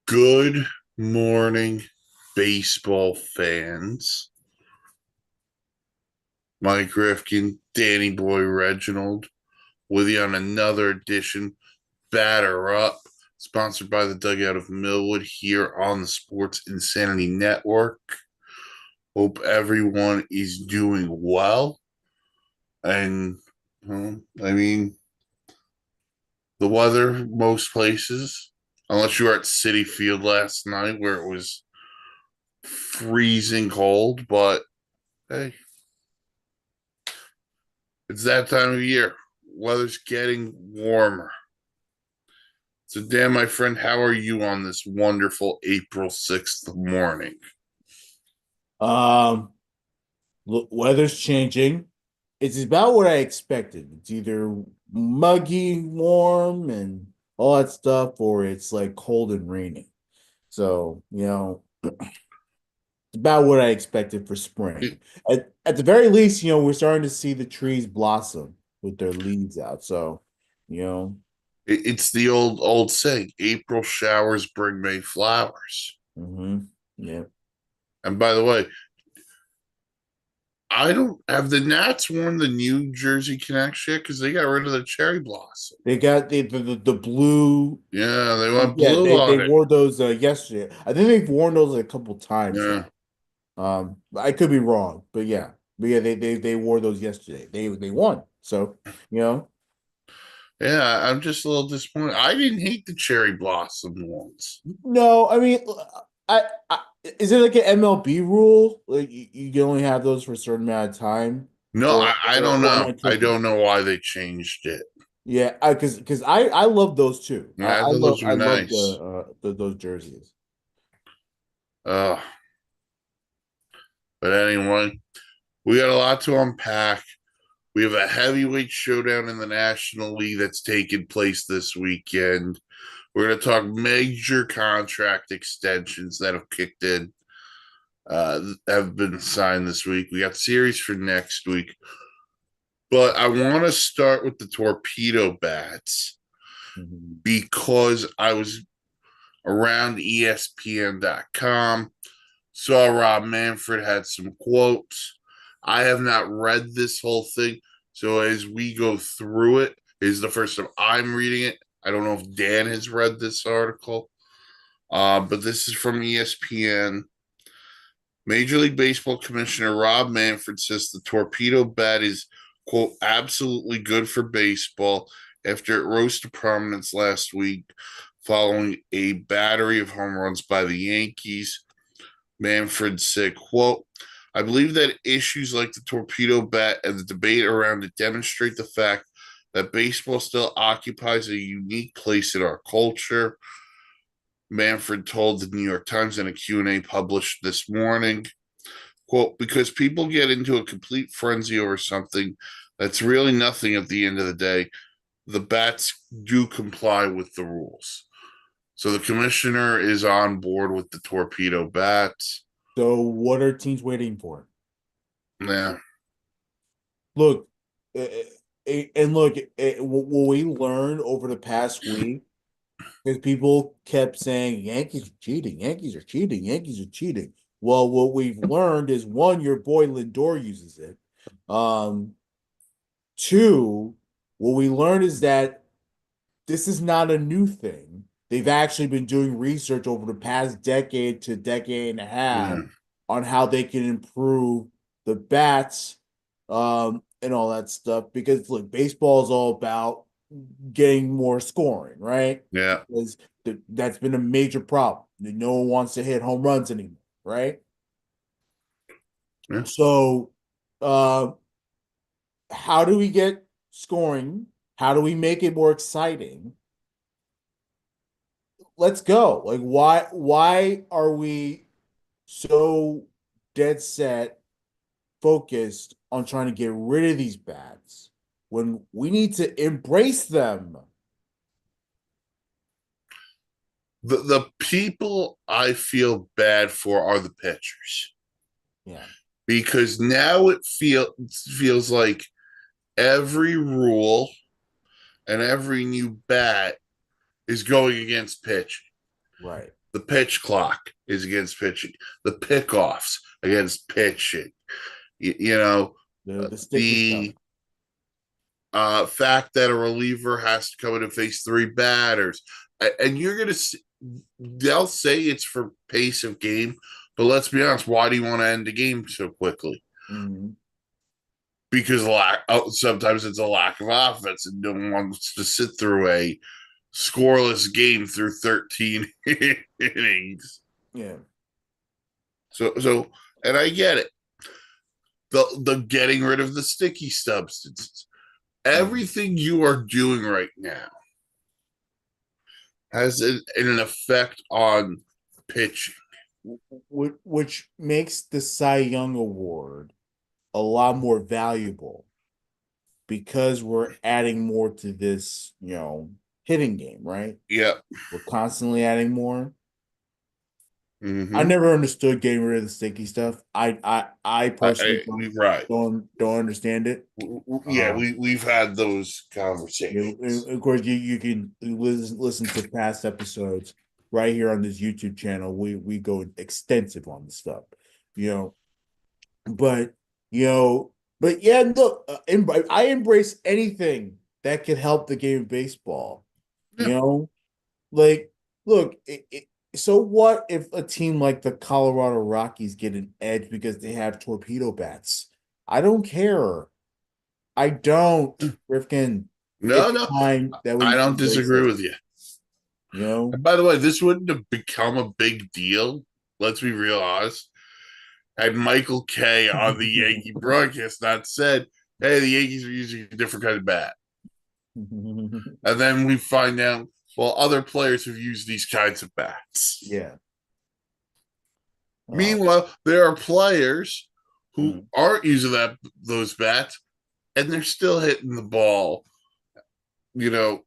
Good morning, baseball fans. Mike Rifkin, Danny Boy Reginald, with you on another edition, Batter Up, sponsored by the Dugout of Millwood here on the Sports Insanity Network. Hope everyone is doing well. And, the weather, most places, unless you were at Citi Field last night where it was freezing cold, but hey, it's that time of year. Weather's getting warmer. So, Dan, my friend, how are you on this wonderful April 6th morning? Um, Weather's changing. It's about what I expected. It's either muggy, warm, and all that stuff, or it's like cold and rainy. So, it's about what I expected for It, spring. At the very least, we're starting to see the trees blossom with their leaves out. So, you know, it's the old saying, April showers bring May flowers. yeah. And by the way, I don't have the Nats worn the New Jersey Connects yet because they got rid of the cherry blossom. They got the blue. Yeah, they went Yeah, blue they on it. wore those yesterday. I think they've worn those a couple times Yeah. now. I could be wrong, but yeah, they wore those yesterday. They won, so you know. Yeah, I'm just a little disappointed. I didn't hate the cherry blossom ones. No, I mean, I is it like an MLB rule? Like you can only have those for a certain amount of time, No, I don't or am know. I I tripping? don't know why they changed it. Yeah, because I love those too. Yeah, I thought those I were love nice. those jerseys. Uh, but anyway, we got a lot to unpack. We have a heavyweight showdown in the National League that's taking place this weekend. We're going to talk major contract extensions that have kicked in, have been signed this week. We got series for next week. But I want to start with the torpedo bats Mhm. because I was around ESPN.com, saw Rob Manfred had some quotes. I have not read this whole thing. So as we go through it, is the first time I'm reading it. I don't know if Dan has read this article, but this is from ESPN. Major League Baseball Commissioner Rob Manfred says the torpedo bat is, quote, absolutely good for baseball after it rose to prominence last week following a battery of home runs by the Yankees. Manfred said, quote, I believe that issues like the torpedo bat and the debate around it demonstrate the fact that baseball still occupies a unique place in our culture. Manfred told the New York Times in a Q&A published this morning, quote, because people get into a complete frenzy over something that's really nothing at the end of the day. The bats do comply with the rules. So the commissioner is on board with the torpedo bats. So what are teams waiting for? Yeah. Look, and look, what we learned over the past week is people kept saying Yankees are cheating, Yankees are cheating, Yankees are cheating. Well, what we've learned is one, your boy Lindor uses it. Um, Two, what we learned is that this is not a new thing. They've actually been doing research over the past decade to decade and a half Yeah. on how they can improve the bats and all that stuff. Because look, baseball is all about getting more scoring, right? Yeah. Because that's been a major problem. No one wants to hit home runs anymore, right? Yeah. So, uh, how do we get scoring? How do we make it more exciting? Let's go. Like why are we so dead set focused on trying to get rid of these bats when we need to embrace them? The people I feel bad for are the pitchers Yeah. because now feels like every rule and every new bat is going against pitch. Right. The pitch clock is against pitching. The pickoffs against pitching. You know, The sticky stuff. the fact that a reliever has to come in and face three batters, and you're gonna see, they'll say it's for pace of game, but let's be honest, why do you want to end the game so quickly? Mhm. Because sometimes it's a lack of offense, and no one wants to sit through a scoreless game through 13 innings. Yeah. So, and I get it. The getting rid of the sticky substances, Mhm. everything you are doing right now has an effect on pitching. Which makes the Cy Young Award a lot more valuable because we're adding more to this, hitting game, right? Yeah. We're constantly adding more. I Mm-hmm. never understood getting rid of the sticky stuff. I personally Right. don't understand it. Yeah, Um, we've had those and conversations. of course, you can listen to past episodes right here on this YouTube channel. We go extensive on the stuff, you know. But you know, but yeah, look, I embrace anything that could help the game of baseball. Yeah. You know, like, look, so what if a team like the Colorado Rockies get an edge because they have torpedo bats? I don't care. I don't, Rifkin. No, It's no, time that I we don't embrace disagree it. with you. You know, And by the way, this wouldn't have become a big deal. Let's be real honest. Had Michael Kay on the Yankee broadcast not said, "Hey, the Yankees are using a different kind of bat," and then we find out, well, other players have used these kinds of bats. yeah. Uh, Meanwhile, there are players who mm. aren't using those bats, and they're still hitting the ball. You know,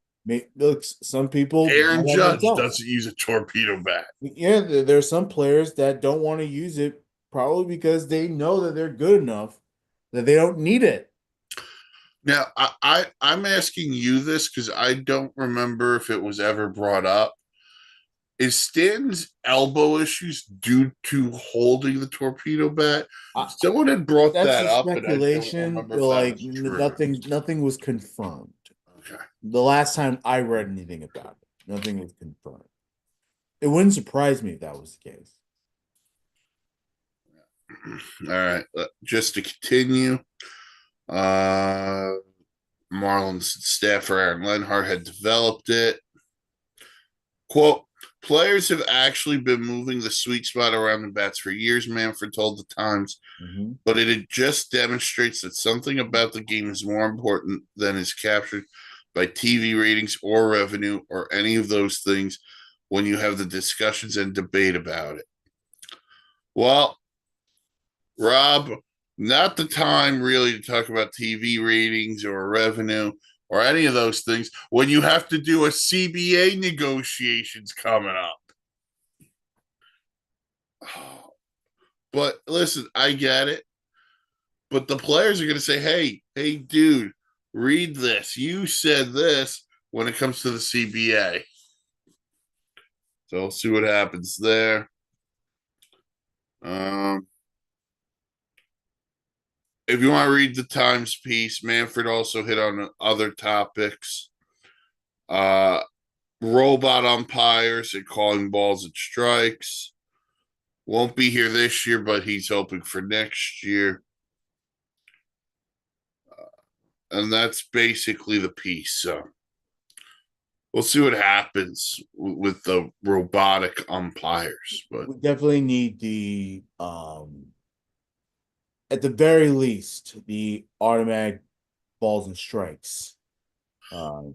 Look, some people Aaron bet on Judge themselves. doesn't use a torpedo bat. Yeah, there's some players that don't want to use it probably because they know that they're good enough that they don't need it. Now, I'm asking you this because I don't remember if it was ever brought up. Is Stanton's elbow issues due to holding the torpedo bat? I, Someone had brought that's that a up, and I don't speculation. remember if that Like was true. nothing was confirmed. Okay. The last time I read anything about it, nothing was confirmed. It wouldn't surprise me if that was the case. All right. Just to continue, uh, Marlins staffer Aaron Lenhart had developed it. Quote, players have actually been moving the sweet spot around the bats for years, Manfred told the Times, Mm-hmm. but it just demonstrates that something about the game is more important than is captured by TV ratings or revenue or any of those things when you have the discussions and debate about it. Well, Rob, not the time really to talk about TV ratings or revenue or any of those things when you have to do a CBA negotiations coming up. But listen, I get it. But the players are going to say, hey, dude, read this. You said this when it comes to the CBA. So we'll see what happens there. Um, if you want to read the Times piece, Manfred also hit on other topics. Uh, Robot umpires and calling balls and strikes. Won't be here this year, but he's hoping for next year. And that's basically the piece. So we'll see what happens with the robotic umpires. But We definitely need at the very least, the automatic balls and strikes. Um,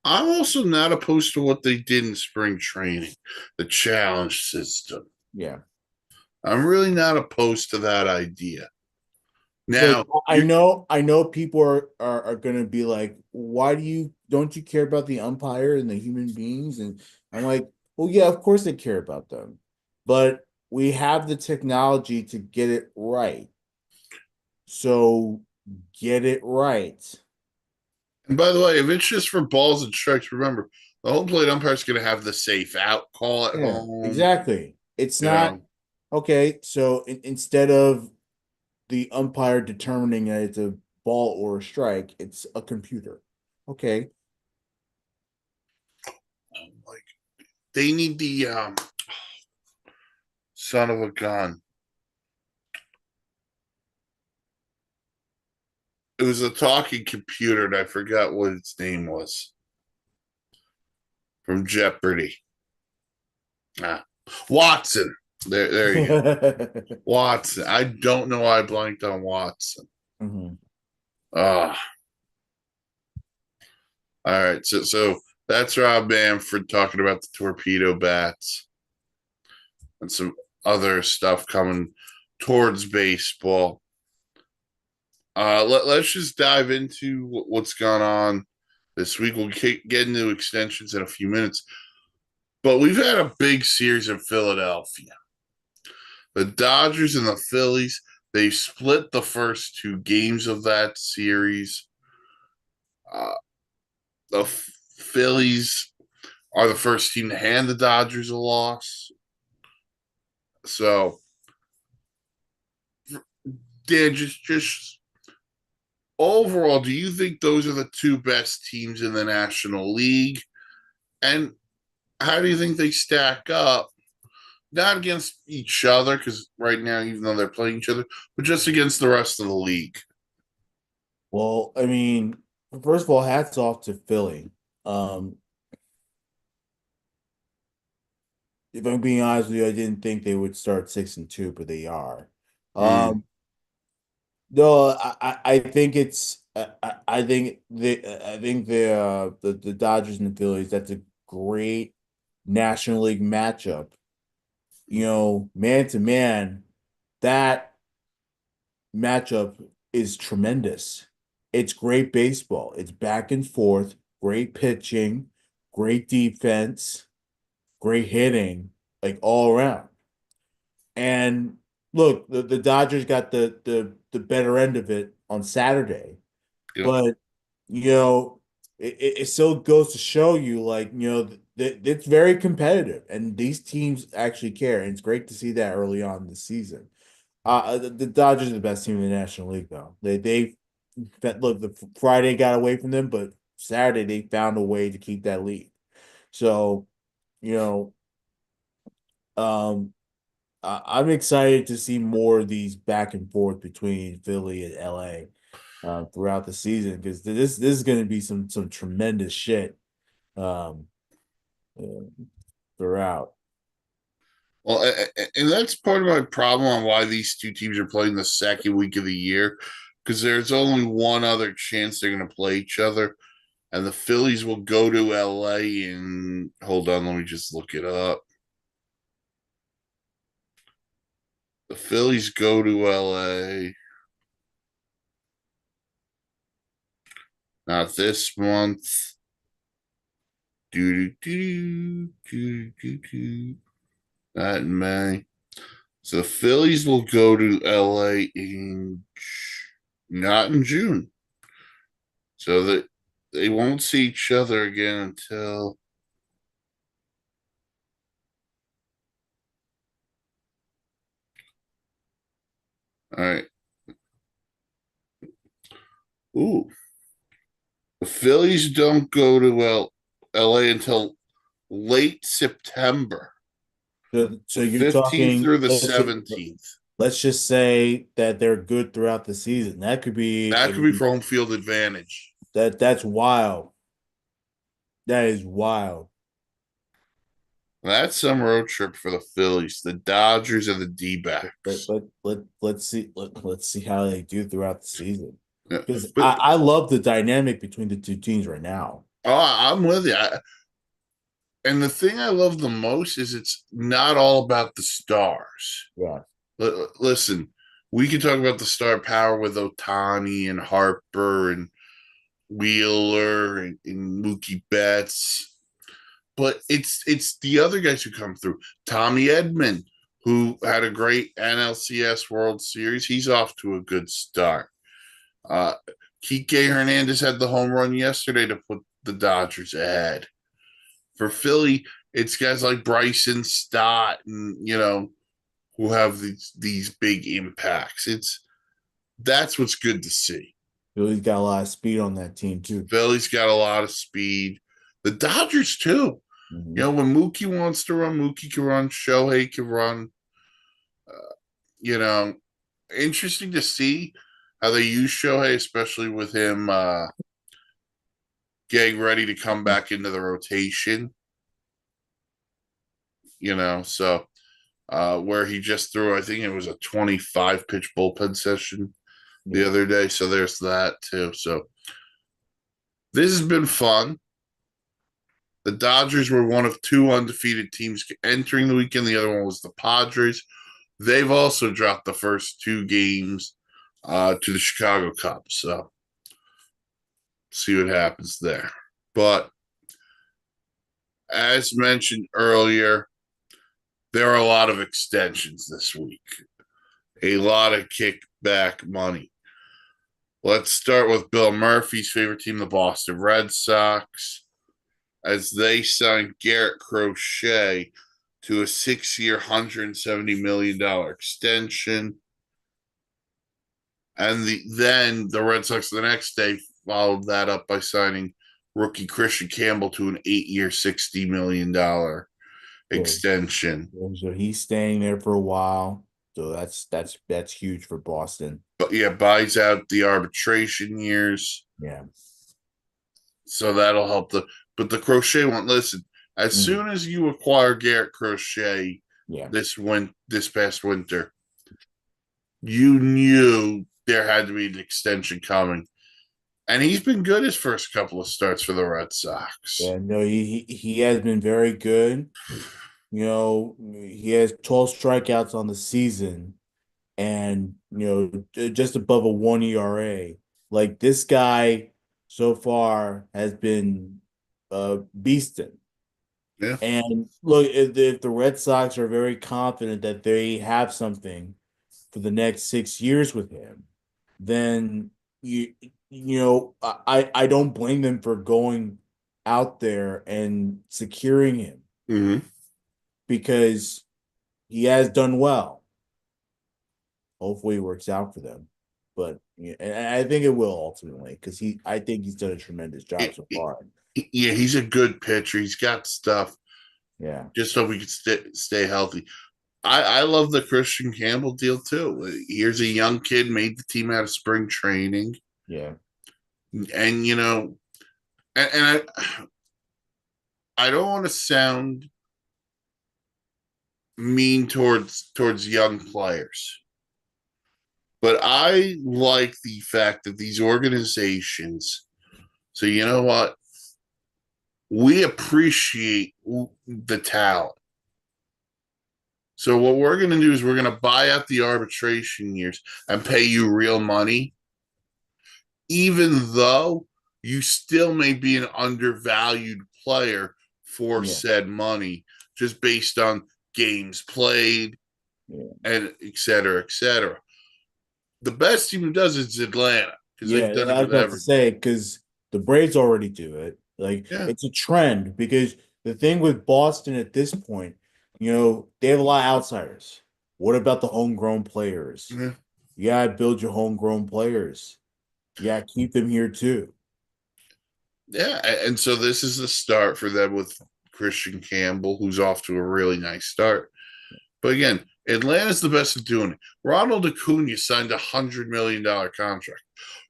I'm also not opposed to what they did in spring training, the challenge system. yeah. I'm really not opposed to that idea. Look, Now, I know people are gonna be like, why don't you care about the umpire and the human beings? And I'm like, well, yeah, of course I care about them, but we have the technology to get it right. So get it right. and by the way, if it's just for balls and strikes, remember The home plate umpire is going to have the safe out call at Yeah, home. exactly. It's You not know, okay. So instead of the umpire determining that it's a ball or a strike, it's a computer. Okay. like they need the son of a gun. It was a talking computer, and I forgot what its name was from Jeopardy. Ah, Watson. There you go. Watson. I don't know why I blanked on Watson. Mhm. Ah, all right. So that's Rob Manfred talking about the torpedo bats and some other stuff coming towards baseball. Let's just dive into what's gone on this week. We'll get into extensions in a few minutes, but we've had a big series in Philadelphia. The Dodgers and the Phillies, they split the first two games of that series. Uh, the Phillies are the first team to hand the Dodgers a loss. So, Dan, just overall, do you think those are the two best teams in the National League? And how do you think they stack up? Not against each other, because right now, even though they're playing each other, but just against the rest of the league. Well, I mean, first of all, hats off to Philly. Um, if I'm being honest with you, I didn't think they would start 6-2, but they are. Mm, Um, no, I think it's I think the Dodgers and the Phillies, that's a great National League matchup. You know, man to man, that matchup is tremendous. It's great baseball. It's back and forth, great pitching, great defense, great hitting, like all around. And look, the Dodgers got the better end of it on Saturday, yep. but you know, it still goes to show you, like, that it's very competitive, and these teams actually care, and it's great to see that early on in the season. The Dodgers are the best team in the National League, though. Look, the Friday got away from them, but Saturday they found a way to keep that lead. So, you know, um, I'm excited to see more of these back and forth between Philly and LA throughout the season, because this is going to be some tremendous shit um, uh, throughout. Well, and that's part of my problem on why these two teams are playing the second week of the year, because there's only one other chance they're going to play each other, and the Phillies will go to LA and hold on, let me just look it up. The Phillies go to LA not this month. Do do do do do. Not in May. So the Phillies will go to LA in not in June. So that they won't see each other again until all right. Ooh. The Phillies don't go to LA until late September. So The you're 15th talking, through the 17th. let's just say that they're good throughout the season. That could be, That I could be mean, for home field advantage. that's wild. That is wild. That's some road trip for the Phillies, the Dodgers, and the D But backs. let's see how they do throughout the season. Yeah. Because But I love the dynamic between the two teams right now. I'm with you. And the thing I love the most is it's not all about the stars. Yeah. Listen, we can talk about the star power with Otani and Harper and Wheeler and Mookie Betts, but it's the other guys who come through. Tommy Edman, who had a great NLCS World Series, he's off to a good start. Uh, Kike Hernandez had the home run yesterday to put the Dodgers ahead. For Philly, it's guys like Bryson Stott and who have these big impacts. That's what's good to see. Philly's got a lot of speed on that team too. Philly's got a lot of speed. The Dodgers too. Mhm. When Mookie wants to run, Mookie can run. Shohei can run. Uh, you know, Interesting to see how they use Shohei, especially with him getting ready to come back into the rotation. So where he just threw, I think it was a 25 pitch bullpen session the Yeah. other day. So there's that too. So this has been fun. The Dodgers were one of two undefeated teams entering the weekend. The other one was the Padres. They've also dropped the first two games to the Chicago Cubs. So see what happens there. But as mentioned earlier, there are a lot of extensions this week, a lot of kickback money. Let's start with Bill Murphy's favorite team, the Boston Red Sox, as they signed Garrett Crochet to a 6-year, $170 million extension. And then the Red Sox the next day followed that up by signing rookie Christian Campbell to an 8-year, $60 million So, extension. so he's staying there for a while. So that's huge for Boston. But yeah, buys out the arbitration years. Yeah. So that'll help but the Crochet one, listen, as Mm. soon as you acquire Garrett Crochet Yeah. this past winter, you knew there had to be an extension coming. And he's been good his first couple of starts for the Red Sox. Yeah, no, he has been very good. He has 12 strikeouts on the season and just above a 1 ERA. Like this guy so far has been beasting. Yeah. And look, if the Red Sox are very confident that they have something for the next 6 years with him, then I don't blame them for going out there and securing him Mm-hmm. because he has done well. Hopefully, it works out for them, but yeah, and I think it will ultimately because I think he's done a tremendous job so far. Yeah, he's a good pitcher. He's got stuff. Yeah, Just so we could stay healthy. I love the Christian Campbell deal too. Here's a young kid made the team out of spring training, yeah, and and I don't want to sound mean towards young players, but I like the fact that these organizations. So you know what? We appreciate the talent. So what we're going to do is we're going to buy out the arbitration years and pay you real money, even though you still may be an undervalued player for yeah, said money, just based on games played yeah. and et cetera, et cetera. The best team who does it is Atlanta because Yeah, they've done I it was with about to every. say because the Braves already do it. Like Yeah. it's a trend because the thing with Boston at this point, they have a lot of outsiders. What about the homegrown players? Yeah. You gotta build your homegrown players. You gotta keep them here too. Yeah. And so this is the start for them with Christian Campbell, who's off to a really nice start. But again, Atlanta's the best at doing it. Ronald Acuna signed $100 million contract.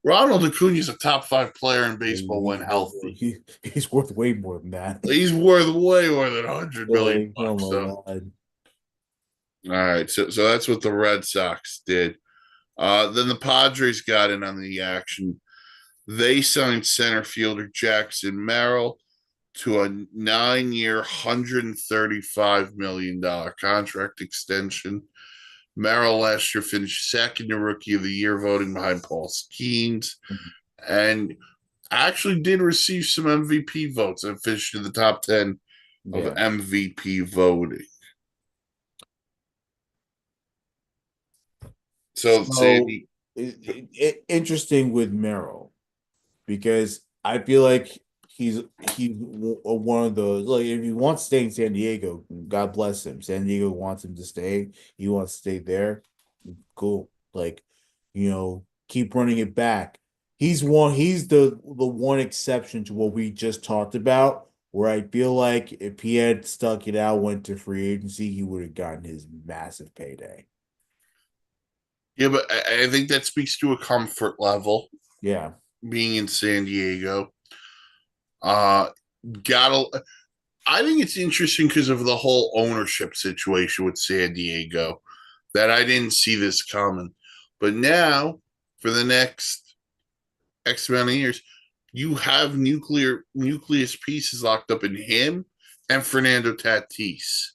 Ronald Acuna is a top 5 player in baseball when healthy. He's worth way more than that. He's worth way more than 100 million Like, oh bucks. So, my God. all right, so that's what the Red Sox did. Then the Padres got in on the action. They signed center fielder Jackson Merrill to a 9-year, $135 million contract extension. Merrill last year finished second in Rookie of the Year voting behind Paul Skeens and actually did receive some MVP votes and finished in the top 10 of Yeah. MVP voting. So, So Sandy, interesting with Merrill because I feel like one of those, like, if he wants to stay in San Diego, God bless him. San Diego wants him to stay. He wants to stay there. Cool. Like, keep running it back. He's the one exception to what we just talked about, where I feel like if he had stuck it out, went to free agency, he would have gotten his massive payday. Yeah, but I think that speaks to a comfort level Yeah. being in San Diego. Uh, got I think it's interesting because of the whole ownership situation with San Diego that I didn't see this coming. But now, for the next X amount of years, you have nucleus pieces locked up in him and Fernando Tatis.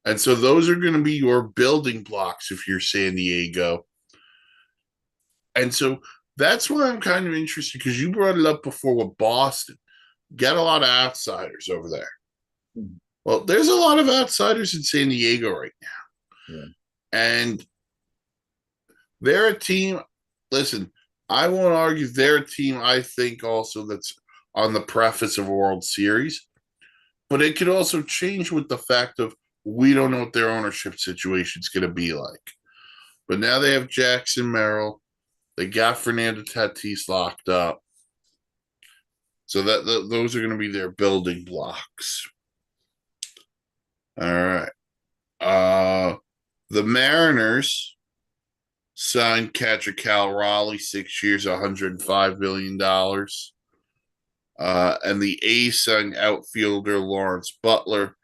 And so those are going to be your building blocks if you're San Diego. And so that's why I'm kind of interested because you brought it up before with Boston. Got a lot of outsiders over there. Well, there's a lot of outsiders in San Diego right now. Yeah. And they're a team. Listen, I won't argue they're a team I think also that's on the preface of a World Series, but it could also change with the fact of we don't know what their ownership situation is going to be like. But now they have Jackson Merrill. They got Fernando Tatis locked up. So those are going to be their building blocks. All right. The Mariners signed catcher Cal Raleigh, 6 years, $105 million. And the A's signed outfielder Lawrence Butler,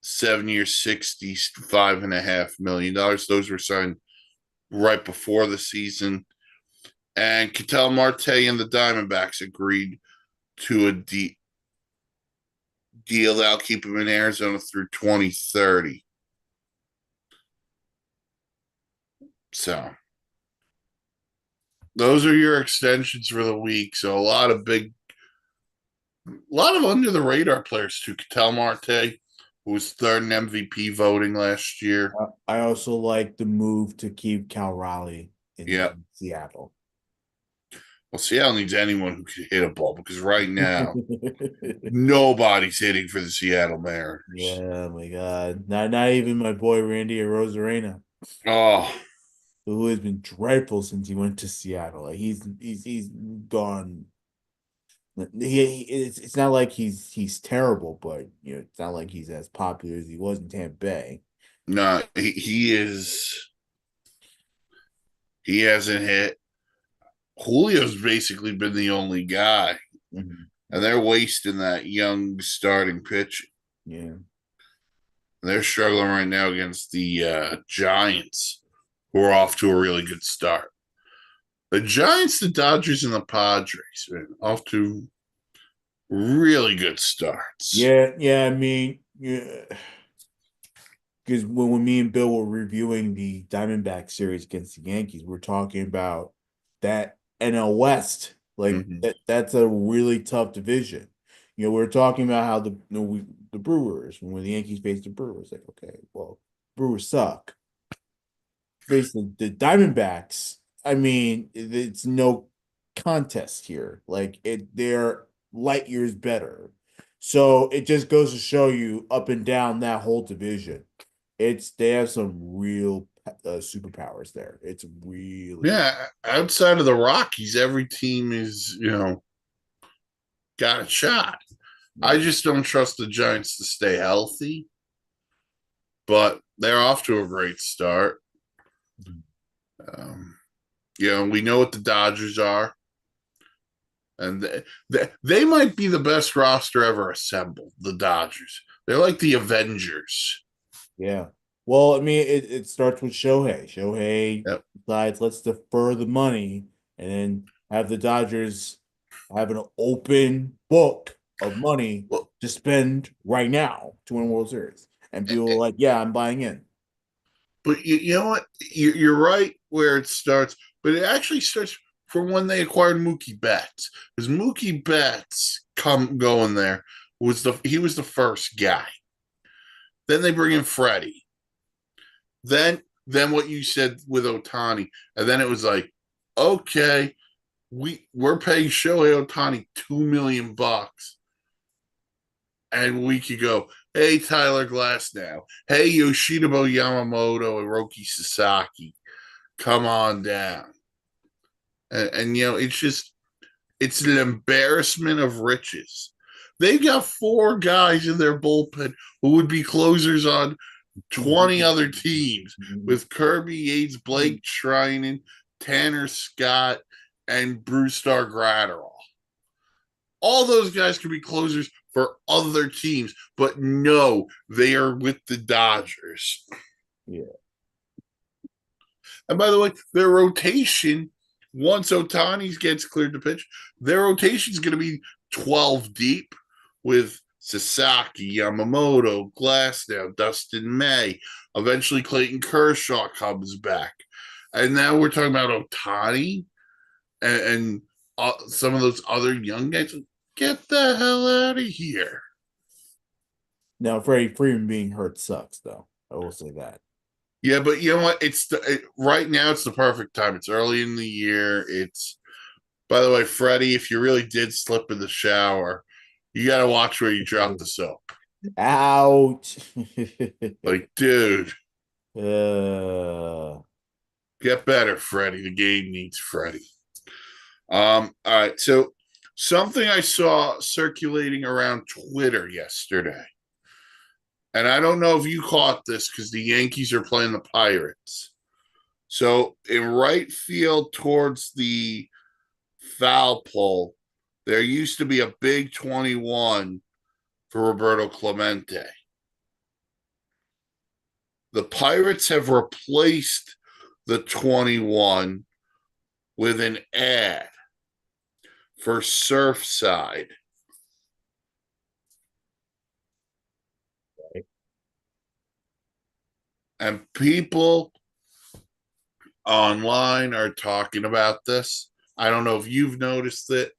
7 years, $65.5 million. Those were signed right before the season. And Ketel Marte and the Diamondbacks agreed to a deal that'll keep him in Arizona through 2030. So those are your extensions for the week. So a lot of under the radar players too. Ketel Marte, who was third in MVP voting last year. I also like the move to keep Cal Raleigh in Seattle. Well, Seattle needs anyone who can hit a ball because right now nobody's hitting for the Seattle Mariners. Yeah, my God. Not even my boy Randy Arozarena, Oh, who has been dreadful since he went to Seattle. Like he's gone. It's not like he's terrible, but it's not like he's as popular as he was in Tampa Bay. no, he is. He hasn't hit. Julio's basically been the only guy, Mm-hmm. and they're wasting that young starting pitch. Yeah. They're struggling right now against the Giants, who are off to a really good start. The Giants, the Dodgers, and the Padres, man, off to really good starts. Yeah. I mean, yeah, because when me and Bill were reviewing the Diamondback series against the Yankees, we're talking about that NL West. Like that's a really tough division. We're talking about how the Brewers, when the Yankees faced the Brewers, like, okay, well, Brewers suck. Face the Diamondbacks, I mean, it's no contest here. Like they're light years better. So it just goes to show you up and down that whole division. They have some real superpowers there. It's really outside of the Rockies, every team is got a shot. I just don't trust the Giants to stay healthy, but they're off to a great start. We know what the Dodgers are, and they might be the best roster ever assembled. The Dodgers, they're like the Avengers. Yeah. Well, I mean, it starts with Shohei. Shohei decides, let's defer the money and then have the Dodgers have an open book of money to spend right now to win World Series. And people are like, yeah, I'm buying in. But you know what? You're right where it starts, but it actually starts from when they acquired Mookie Betts. Because Mookie Betts going there he was the first guy. Then they bring in Freddie. Then what you said with Ohtani, and then it was like, okay, we're paying Shohei Ohtani $2 million, and we could go, hey Tyler Glass now, hey Yoshinobu Yamamoto and Roki Sasaki, come on down, and it's an embarrassment of riches. They got four guys in their bullpen who would be closers on 20 other teams with Kirby Yates, Blake Treinen, Tanner Scott, and Brewstar Gratterall. All those guys could be closers for other teams, but no, they are with the Dodgers. Yeah. And by the way, their rotation, once Otani gets cleared to pitch, their rotation is going to be 12 deep with Sasaki, Yamamoto, Glasnow, Dustin May. Eventually, Clayton Kershaw comes back. And now we're talking about Otani and some of those other young guys. Get the hell out of here. Now, Freddie Freeman being hurt sucks, though. I will say that. Yeah, but you know what? Right now. It's the perfect time. It's early in the year. By the way, Freddie, if you really did slip in the shower, you got to watch where you drop the soap. Ouch. Like, dude, uh, get better, Freddie. The game needs Freddie. All right. So something I saw circulating around Twitter yesterday, and I don't know if you caught this because the Yankees are playing the Pirates. So in right field towards the foul pole, there used to be a big 21 for Roberto Clemente. The Pirates have replaced the 21 with an ad for Surfside. And people online are talking about this. I don't know if you've noticed it,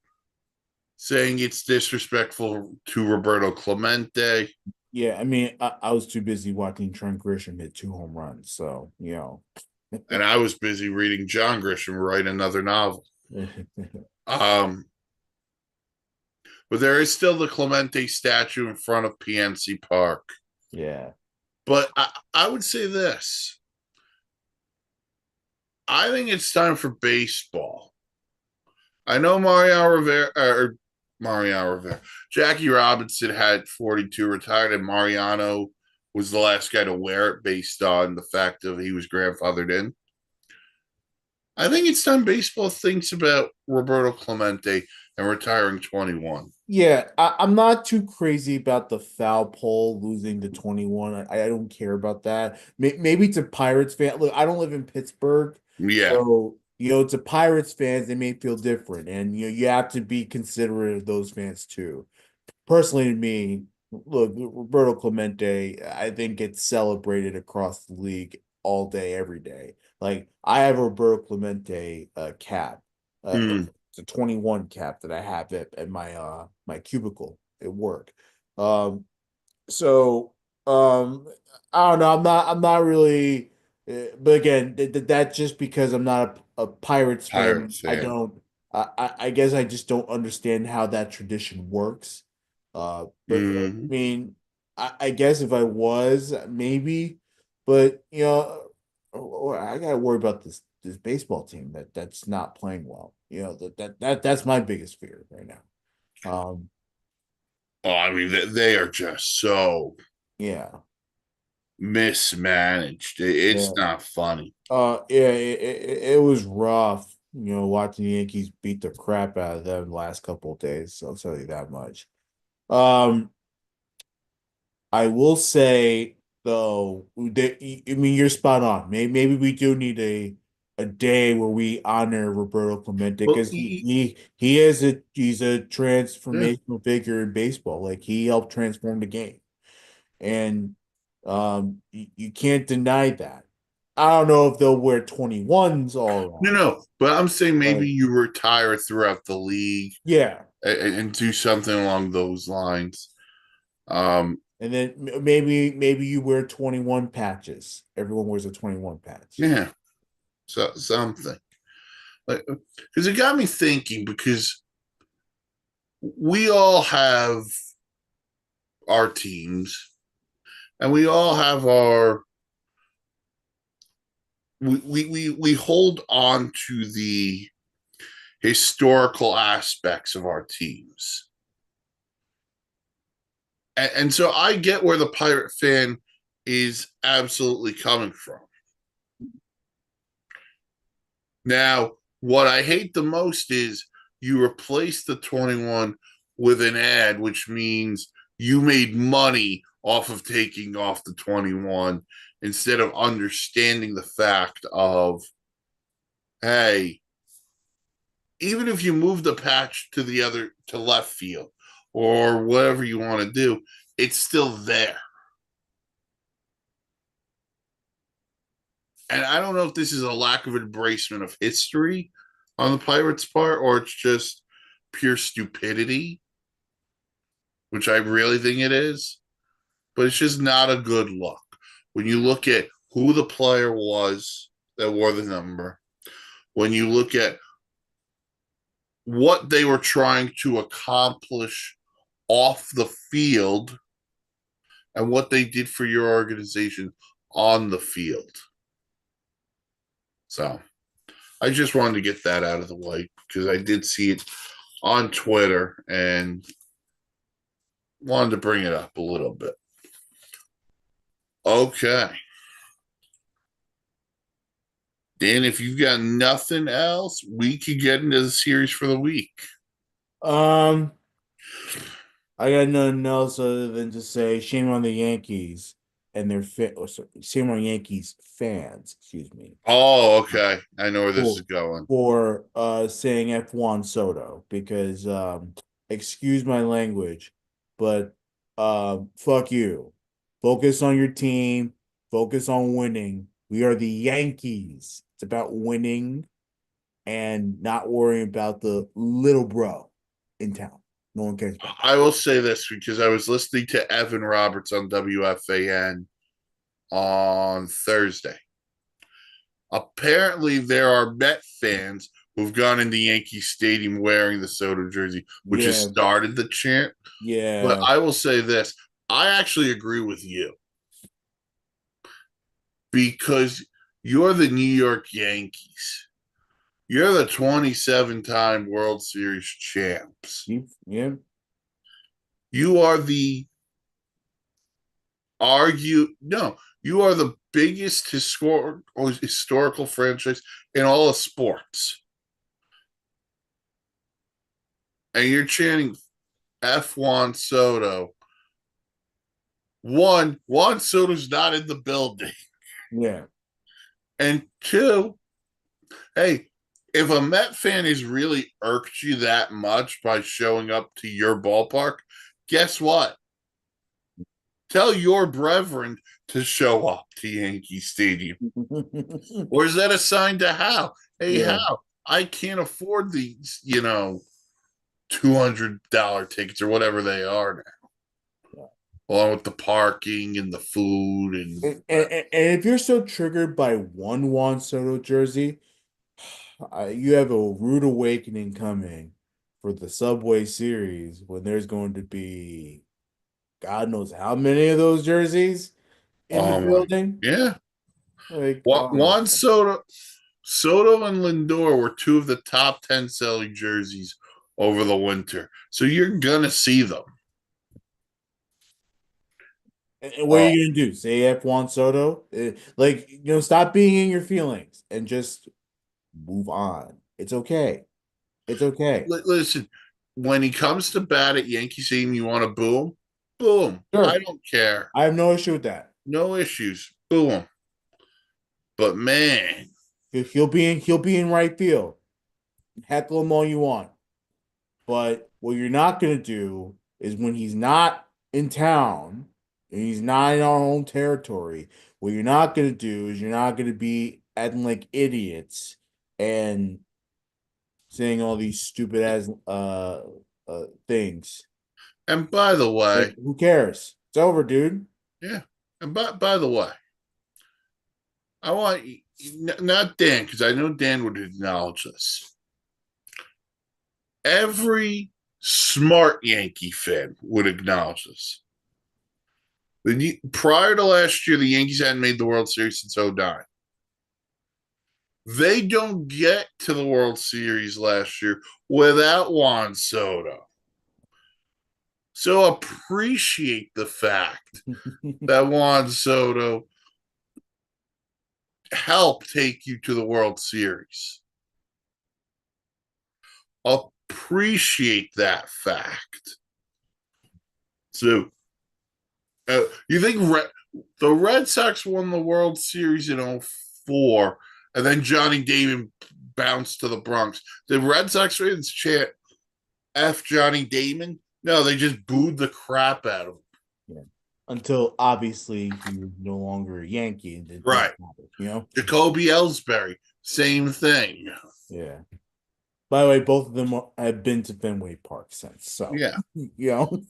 saying it's disrespectful to Roberto Clemente. yeah, I mean, I was too busy watching Trent Grisham hit 2 home runs, so And I was busy reading John Grisham write another novel. Um, but there is still the Clemente statue in front of PNC Park. yeah. But I would say this. I think it's time for baseball. I know Mariano Rivera. Jackie Robinson had 42 retired, and Mariano was the last guy to wear it based on the fact that he was grandfathered in. I think it's time baseball thinks about Roberto Clemente and retiring 21. Yeah, I'm not too crazy about the foul pole losing to 21. I don't care about that. Maybe to Pirates fan. Look, I don't live in Pittsburgh, Yeah. so to Pirates fans, they may feel different, and you have to be considerate of those fans too. Personally, to me, look, Roberto Clemente, I think gets celebrated across the league all day, every day. Like I have a Roberto Clemente cap. Hmm. It's a 21 cap that I have at my my cubicle at work. Um, so I don't know. I'm not really. But again, that's just because I'm not a Pirates fan. Pirates I fan. don't. I guess I just don't understand how that tradition works. But I Hmm. mean, I guess if I was maybe, but I gotta worry about this baseball team that's not playing well. That's my biggest fear right now. Um, Oh, I mean, they are just so yeah, mismanaged. It's yeah. not funny. Yeah, it was rough, watching the Yankees beat the crap out of them the last couple of days. So I'll tell you that much. Um, I will say though, I mean, you're spot on. Maybe we do need a day where we honor Roberto Clemente Well, because he's a yeah. transformational figure in baseball. Like he helped transform the game, and you can't deny that. I don't know if they'll wear 21s all No, around, no, but I'm saying maybe but you retire throughout the league yeah. and do something along those lines. Um, And then maybe you wear 21 patches. Everyone wears a 21 patch. yeah, so something. Because it got me thinking. Because we all have our teams, and we all have our we hold on to the historical aspects of our teams. And so I get where the Pirate fan is absolutely coming from. Now, what I hate the most is you replace the 21 with an ad, which means you made money off of taking off the 21 instead of understanding the fact of, hey, even if you move the patch to the other to left field or whatever you want to do, it's still there. And I don't know if this is a lack of embracement of history on the Pirates' part or it's just pure stupidity, which I really think it is. But it's just not a good look. When you look at who the player was that wore the number, when you look at what they were trying to accomplish off the field and what they did for your organization on the field. So I just wanted to get that out of the way because I did see it on Twitter and wanted to bring it up a little bit. Okay. Dan, if you've got nothing else, we could get into the series for the week. Um, I got nothing else other than to say shame on the Yankees and their shame on Yankees fans, excuse me, Oh, okay. I know where this is for going. saying F Juan Soto because excuse my language, but fuck you. Focus on your team, focus on winning. We are the Yankees. It's about winning and not worrying about the little bro in town. No one cares about I will say this because I was listening to Evan Roberts on WFAN on Thursday. Apparently, there are Met fans who've gone into Yankee Stadium wearing the Soto jersey, that. which has Yeah, started the chant. But yeah. I will say this I actually agree with you because you're the New York Yankees. You're the 27-time World Series champs. Yeah. You are the you are the biggest historical franchise in all of sports. And you're chanting F Juan Soto. One, Juan Soto's not in the building. Yeah. And two, hey, if a Met fan has really irked you that much by showing up to your ballpark, guess what? Tell your brethren to show up to Yankee Stadium. Or is that a sign to Hal? Hey, Yeah. Hal, I can't afford these, $200 tickets or whatever they are now, along with the parking and the food and And if you're so triggered by one Juan Soto jersey, you have a rude awakening coming for the Subway Series when there's going to be God knows how many of those jerseys in the oh my, building. yeah. Like, Juan Soto and Lindor were two of the top 10 selling jerseys over the winter. So you're gonna see them. and what are Uh, you gonna do? Say F Juan Soto? Like, stop being in your feelings and just move on. It's okay. It's okay. listen, when he comes to bat at Yankee Stadium, you want to boo him? Boo him. I Sure. don't care. I have no issue with that. No issues. Boo him. But man, He'll be in right field. Heckle him all you want. But what you're not gonna do is when he's not in town and he's not in our home territory, what you're not gonna do is you're not gonna be acting like idiots and saying all these stupid ass things. and by the Like, way, who cares? It's over, dude. yeah. And by the way, I want not Dan, because I know Dan would acknowledge this. Every smart Yankee fan would acknowledge this. Prior to last year, the Yankees hadn't made the World Series since '09. They don't get to the World Series last year without Juan Soto. So appreciate the fact that Juan Soto helped take you to the World Series. Appreciate that fact. So, you think the Red Sox won the World Series in '04, and then Johnny Damon bounced to the Bronx? The Red Sox fans chant F Johnny Damon? No, they just booed the crap out of him. Yeah. Until obviously he was no longer a Yankee and it Right. matter, you know? Jacoby Ellsbury, same thing. Yeah. By the way, both of them have been to Fenway Park since. So, Yeah. you know.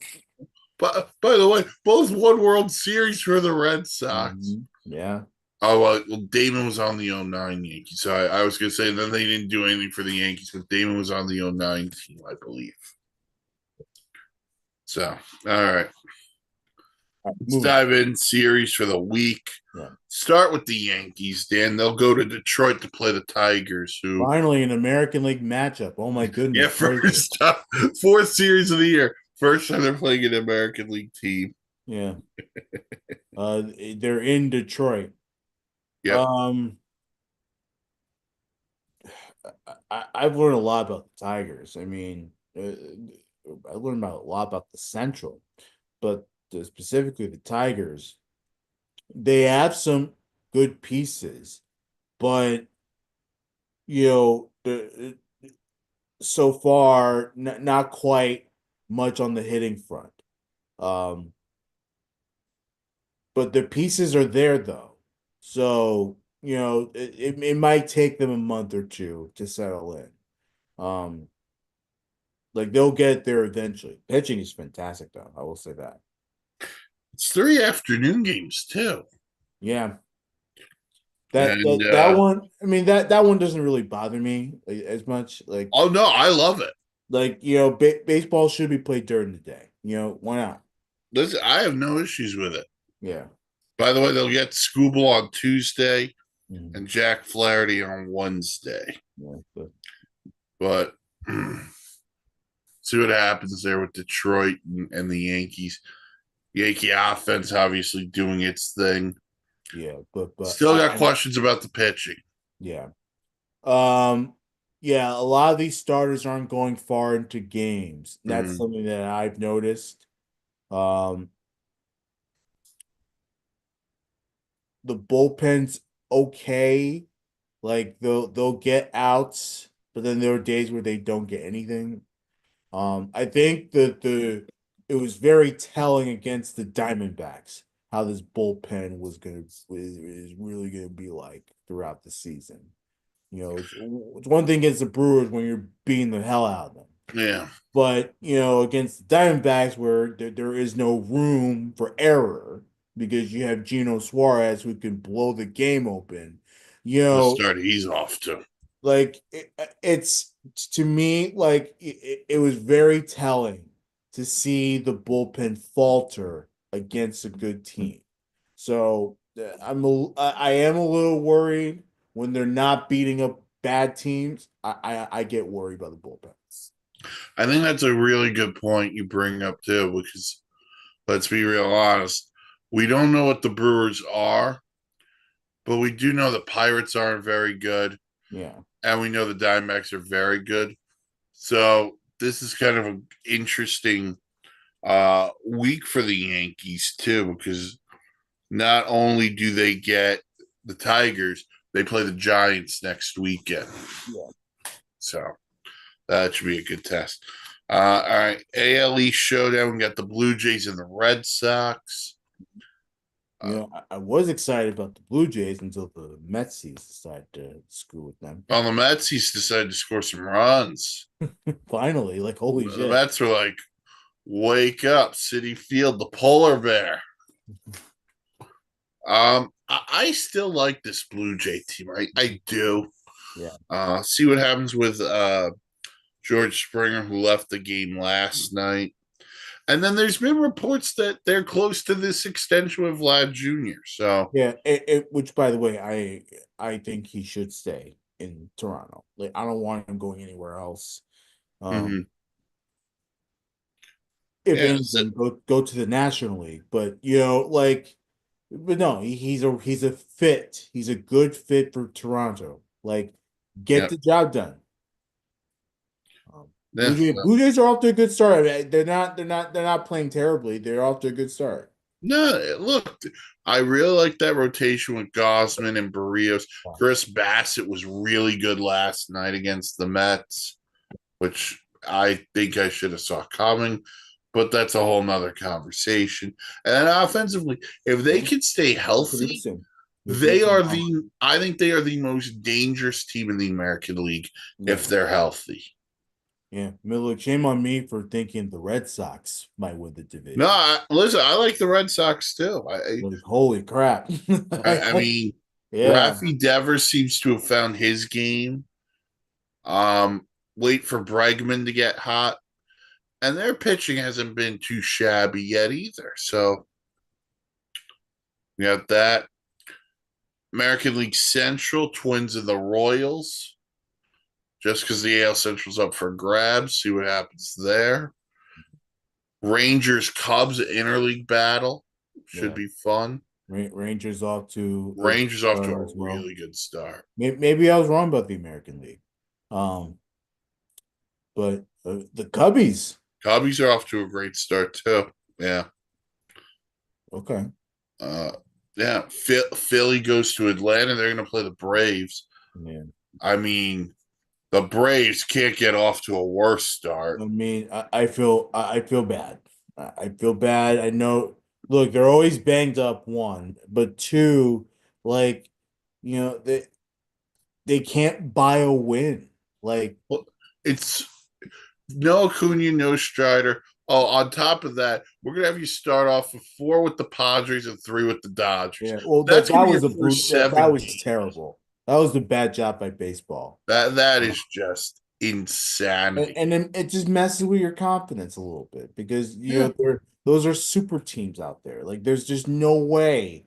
But by the way, both won World Series for the Red Sox. Yeah. Oh, well, Damon was on the '09 Yankees. So I was going to say, then they didn't do anything for the Yankees, but Damon was on the '09 team, I believe. So, all right. Let's dive in series for the week. Yeah. Start with the Yankees, Dan. They'll go to Detroit to play the Tigers, who finally an American League matchup. Oh my goodness. Yeah, first time, fourth series of the year. First time they're playing an American League team. Yeah. They're in Detroit. Yep. I've learned a lot about the Tigers. I mean, I learned a lot about the Central, but specifically the Tigers, they have some good pieces, but you know, so far not quite much on the hitting front. But the pieces are there though, so you know it might take them a month or two to settle in. Like they'll get there eventually. Pitching is fantastic though. I will say that. It's 3 afternoon games too. Yeah. That one, I mean that one doesn't really bother me as much. Like, oh no, I love it. Like, you know, baseball should be played during the day. You know, why not? Listen, I have no issues with it. Yeah. By the way, they'll get Scooble on Tuesday and Jack Flaherty on Wednesday. Yeah, but see what happens there with Detroit and the Yankees. Yankee offense obviously doing its thing. Yeah, but still got questions about the pitching. Yeah. Yeah, a lot of these starters aren't going far into games. That's something that I've noticed. The bullpen's okay. Like they'll get outs, but then there are days where they don't get anything. I think that it was very telling against the Diamondbacks how this bullpen is really gonna be like throughout the season. You know, it's one thing against the Brewers when you're beating the hell out of them. Yeah. But, you know, against the Diamondbacks where there is no room for error because you have Gino Suarez who can blow the game open. You know, he's off too. Like it's to me like it was very telling to see the bullpen falter against a good team. So I am a little worried when they're not beating up bad teams. I get worried about the bullpens. I think that's a really good point you bring up too, because let's be real honest, we don't know what the Brewers are, but we do know the Pirates aren't very good. Yeah. And we know the Diamondbacks are very good. So this is kind of an interesting week for the Yankees too, because not only do they get the Tigers, they play the Giants next weekend. Yeah. So that should be a good test. All right, AL East showdown. We got the Blue Jays and the Red Sox. You know, I was excited about the Blue Jays until the Metsies decided to screw with them. Well, the Metsies decided to score some runs. Finally, like holy shit. The Mets were like, "Wake up, Citi Field, the polar bear." I still like this Blue Jay team. I do. Yeah. See what happens with George Springer, who left the game last night. And then there's been reports that they're close to this extension with Vlad Jr. So, Yeah, which by the way, I think he should stay in Toronto. Like I don't want him going anywhere else. Um, mhm. if Yeah, so, anything, go to the National League. But you know, like, but no, he's a fit. He's a good fit for Toronto. Like, get yeah, the job done. yeah. Blue Jays are off to a good start. I mean, they're not playing terribly. They're off to a good start. No, look, I really like that rotation with Gosman and Barrios. Chris Bassett was really good last night against the Mets, which I think I should have saw coming, but that's a whole nother conversation. And then offensively, if they Yeah, can stay they're healthy, producing. They're they producing are now. the I think they are the most dangerous team in the American League Yeah. if they're healthy. Yeah, look, shame on me for thinking the Red Sox might win the No, division. listen, I like the Red Sox too. Like, holy crap. I mean, Yeah. Rafi Devers seems to have found his game. Um, Wait for Bregman to get hot, and their pitching hasn't been too shabby yet either. So we got that. American League Central, Twins and the Royals. Just because the AL Central's up for grabs, see what happens there. Rangers Cubs interleague battle should Yeah. be fun. Rangers off to a good Rangers off to start a as well. really good start. Maybe I was wrong about the American League. Um, but the Cubbies, Cubbies are off to a great start too. Yeah. okay. Uh, yeah. Philly goes to Atlanta. They're going to play the Braves. Yeah. I mean, the Braves can't get off to a worse start. I mean, I feel bad. I feel bad. I know. Look, they're always banged up. One, but two, like, they can't buy a win. Like, Well, it's no Acuna, no Strider. Oh, on top of that, we're gonna have you start off with 4 with the Padres and 3 with the Dodgers. yeah, well, That's that gonna be was your a brute. first That seven was games. terrible. That was the bad job by baseball. That is Um, just and, insanity. and then it just messes with your confidence a little bit because Yeah. those are super teams out there. Like, there's just no way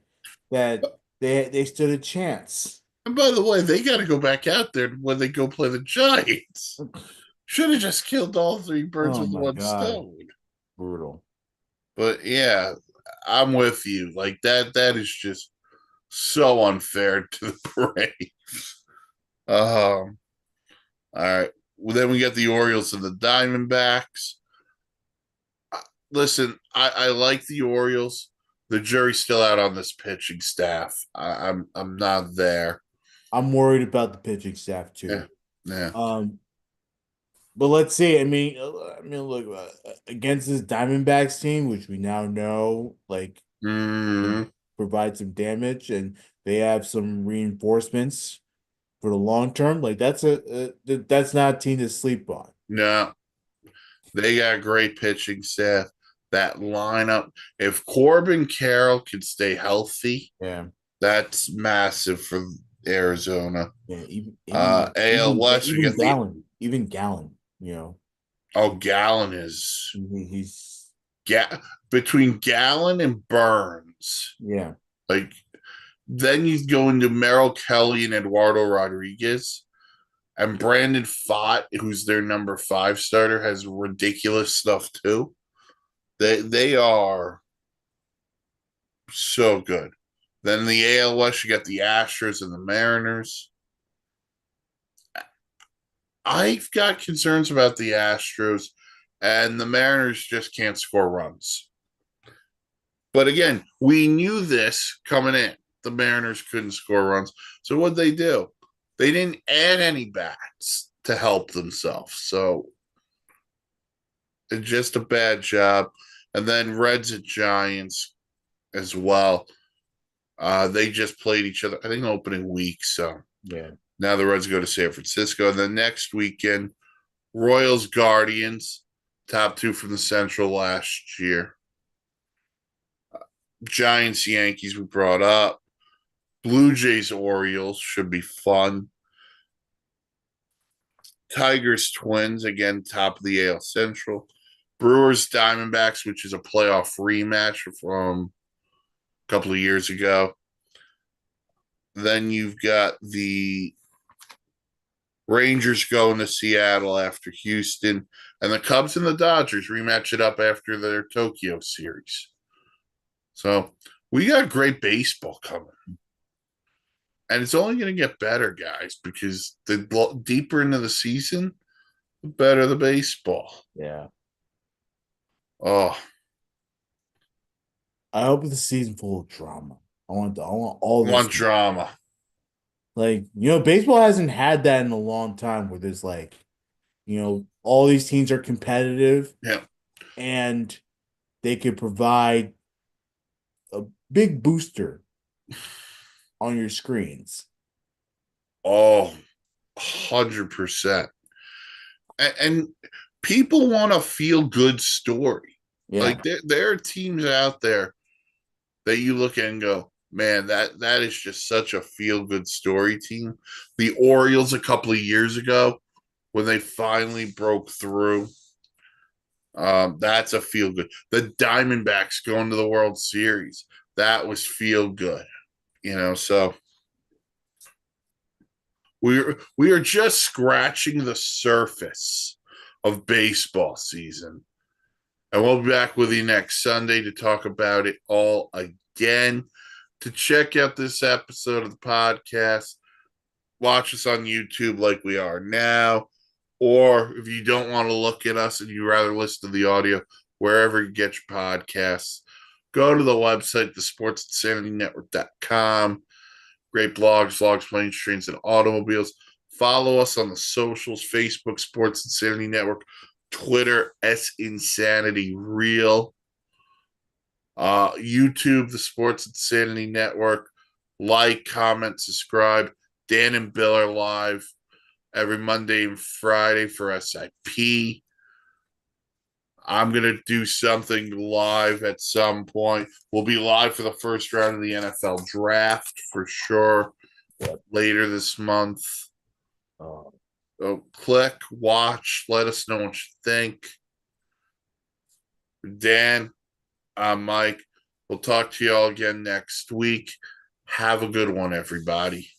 that they stood a chance. And by the way, they got to go back out there when they go play the Giants. Should have just killed all 3 birds Oh with my one God, stone. brutal. But yeah, I'm with you. Like that is just so unfair to the Braves. All right. Well, then we get the Orioles and the Diamondbacks. Listen, I like the Orioles. The jury's still out on this pitching staff. I'm not there. I'm worried about the pitching staff Yeah, too. yeah. Um, but let's see. Look, against this Diamondbacks team, which we now know, like, can Mm, provide some damage, and they have some reinforcements for the long term. Like, that's not a team to sleep on. no, they got a great pitching staff. That lineup. If Corbin Carroll can stay healthy, Yeah, that's massive for Arizona. yeah. Even AL even West, we even get the Gallon. Gallon is He's between Gallon and Burns. yeah. Like then you go into Merrill Kelly and Eduardo Rodriguez. And Brandon Fott, who's their number 5 starter, has ridiculous stuff too. They are so good. Then in the AL West, you got the Astros and the Mariners. I've got concerns about the Astros, and the Mariners just can't score runs. But again, we knew this coming in. The Mariners couldn't score runs. So what'd they do? They didn't add any bats to help themselves. So it's just a bad job. And then Reds and Giants as well. They just played each other, I think, opening week. So Yeah. now the Reds go to San Francisco. And then next weekend, Royals, Guardians, top 2 from the Central last year. Giants, Yankees, we brought up. Blue Jays Orioles should be fun. Tigers Twins, again, top of the AL Central. Brewers Diamondbacks, which is a playoff rematch from a couple of years ago. Then you've got the Rangers going to Seattle after Houston, and the Cubs and the Dodgers rematch it up after their Tokyo series. So we got great baseball coming. And it's only going to get better, guys, because the deeper into the season, the better the baseball. Yeah. Oh, I hope it's a season full of drama. I want all I this want drama. baseball hasn't had that in a long time where there's all these teams are competitive Yeah. and they could provide a big booster on your screens. Oh, 100%. And people want a feel good story. Yeah. Like there are teams out there that you look at and go, man, that is just such a feel good story team. The Orioles a couple of years ago, when they finally broke through, that's a feel good. The Diamondbacks going to the World Series, that was feel good. So we are just scratching the surface of baseball season. And we'll be back with you next Sunday to talk about it all again. To check out this episode of the podcast, watch us on YouTube like we are now. Or if you don't want to look at us and you rather listen to the audio, wherever you get your podcasts, go to the website, thesportsinsanitynetwork.com. Great blogs, vlogs, planes, trains, and automobiles. Follow us on the socials, Facebook, Sports Insanity Network, Twitter, S Insanity Real, YouTube, the Sports Insanity Network. Like, comment, subscribe. Dan and Bill are live every Monday and Friday for SIP. I'm going to do something live at some point. We'll be live for the first round of the NFL draft for sure later this month. So click, watch, let us know what you think. Dan, I'm Mike. We'll talk to you all again next week. Have a good one, everybody.